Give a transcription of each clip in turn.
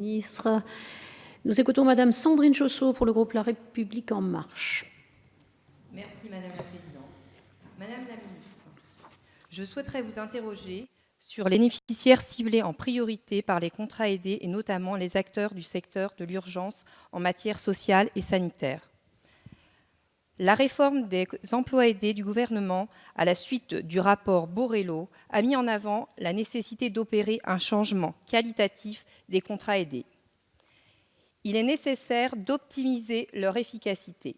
Ministre. Nous écoutons Madame Sandrine Chausseau pour le groupe La République En Marche. Merci Madame la Présidente. Madame la Ministre, je souhaiterais vous interroger sur les bénéficiaires ciblés en priorité par les contrats aidés et notamment les acteurs du secteur de l'urgence en matière sociale et sanitaire. La réforme des emplois aidés du gouvernement, à la suite du rapport Borrello, a mis en avant la nécessité d'opérer un changement qualitatif des contrats aidés. Il est nécessaire d'optimiser leur efficacité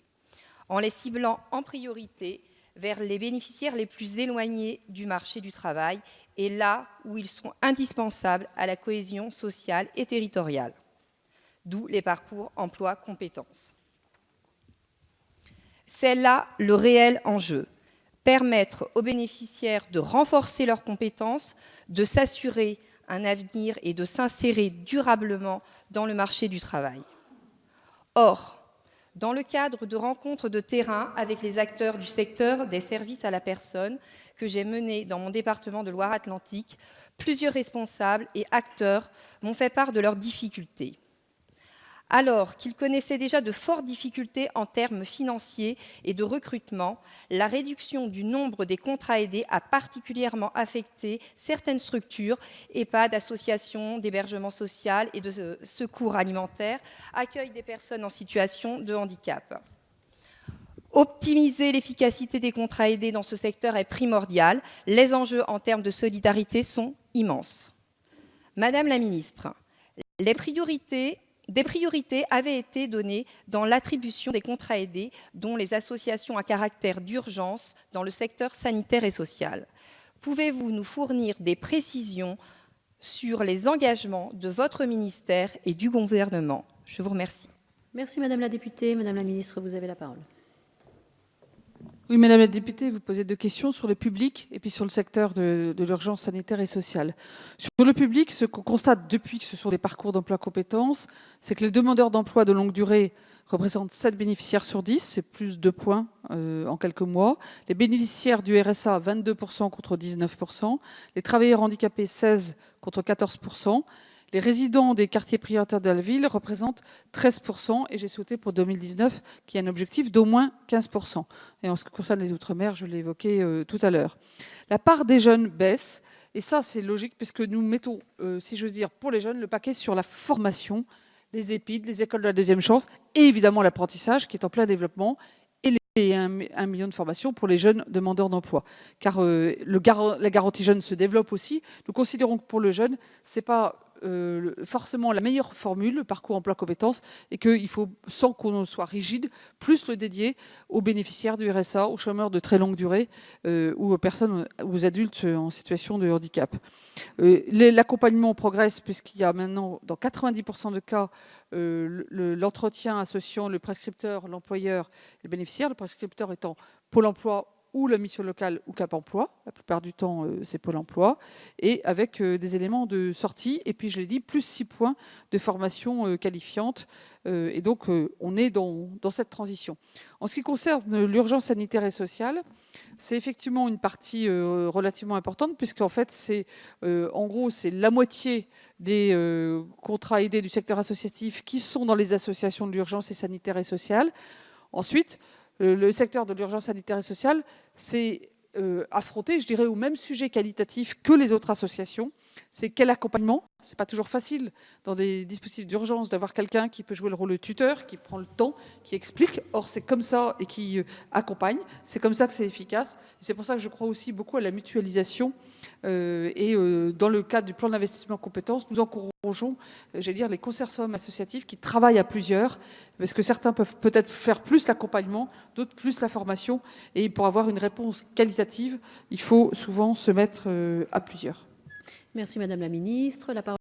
en les ciblant en priorité vers les bénéficiaires les plus éloignés du marché du travail et là où ils sont indispensables à la cohésion sociale et territoriale, d'où les parcours emploi-compétences. C'est là le réel enjeu, permettre aux bénéficiaires de renforcer leurs compétences, de s'assurer un avenir et de s'insérer durablement dans le marché du travail. Or, dans le cadre de rencontres de terrain avec les acteurs du secteur des services à la personne que j'ai menées dans mon département de Loire-Atlantique, plusieurs responsables et acteurs m'ont fait part de leurs difficultés. Alors qu'ils connaissaient déjà de fortes difficultés en termes financiers et de recrutement, la réduction du nombre des contrats aidés a particulièrement affecté certaines structures, EHPAD, associations d'hébergement social et de secours alimentaire, accueil des personnes en situation de handicap. Optimiser l'efficacité des contrats aidés dans ce secteur est primordial. Les enjeux en termes de solidarité sont immenses. Madame la Ministre, des priorités avaient été données dans l'attribution des contrats aidés, dont les associations à caractère d'urgence dans le secteur sanitaire et social. Pouvez-vous nous fournir des précisions sur les engagements de votre ministère et du gouvernement? Je vous remercie. Merci Madame la députée. Madame la Ministre, vous avez la parole. Oui, Madame la députée, vous posez deux questions sur le public et puis sur le secteur de l'urgence sanitaire et sociale. Sur le public, ce qu'on constate depuis que ce sont des parcours d'emploi compétences, c'est que les demandeurs d'emploi de longue durée représentent 7 bénéficiaires sur 10, c'est plus 2 points en quelques mois. Les bénéficiaires du RSA, 22% contre 19%. Les travailleurs handicapés, 16% contre 14%. Les résidents des quartiers prioritaires de la ville représentent 13% et j'ai souhaité pour 2019 qu'il y ait un objectif d'au moins 15%. Et en ce qui concerne les Outre-mer, je l'ai évoqué tout à l'heure. La part des jeunes baisse et ça c'est logique puisque nous mettons, si j'ose dire, pour les jeunes, le paquet sur la formation, les EPID, les écoles de la deuxième chance et évidemment l'apprentissage qui est en plein développement et 1 million de formations pour les jeunes demandeurs d'emploi. Car la garantie jeune se développe aussi. Nous considérons que pour le jeune, ce n'est pas forcément la meilleure formule, le parcours emploi compétences, et qu'il faut, sans qu'on soit rigide, plus le dédier aux bénéficiaires du RSA, aux chômeurs de très longue durée ou aux personnes, aux adultes en situation de handicap. L'accompagnement progresse puisqu'il y a maintenant, dans 90% de cas, l'entretien associant le prescripteur, l'employeur et le bénéficiaire, le prescripteur étant Pôle emploi ou la mission locale ou Cap emploi, la plupart du temps c'est Pôle emploi, et avec des éléments de sortie, et puis je l'ai dit, plus 6 points de formation qualifiante, et donc on est dans cette transition. En ce qui concerne l'urgence sanitaire et sociale, c'est effectivement une partie relativement importante, puisqu'en fait c'est en gros c'est la moitié des contrats aidés du secteur associatif qui sont dans les associations de l'urgence et sanitaire et sociale. Ensuite, le secteur de l'urgence sanitaire et sociale s'est affronté, je dirais, au même sujet qualitatif que les autres associations. C'est quel accompagnement? C'est pas toujours facile dans des dispositifs d'urgence d'avoir quelqu'un qui peut jouer le rôle de tuteur, qui prend le temps, qui explique. Or, c'est comme ça et qui accompagne. C'est comme ça que c'est efficace. C'est pour ça que je crois aussi beaucoup à la mutualisation. Et dans le cadre du plan d'investissement compétences, nous encourageons, j'allais dire, les consortiums associatifs qui travaillent à plusieurs, parce que certains peuvent peut-être faire plus l'accompagnement, d'autres plus la formation. Et pour avoir une réponse qualitative, il faut souvent se mettre à plusieurs. Merci Madame la Ministre. La parole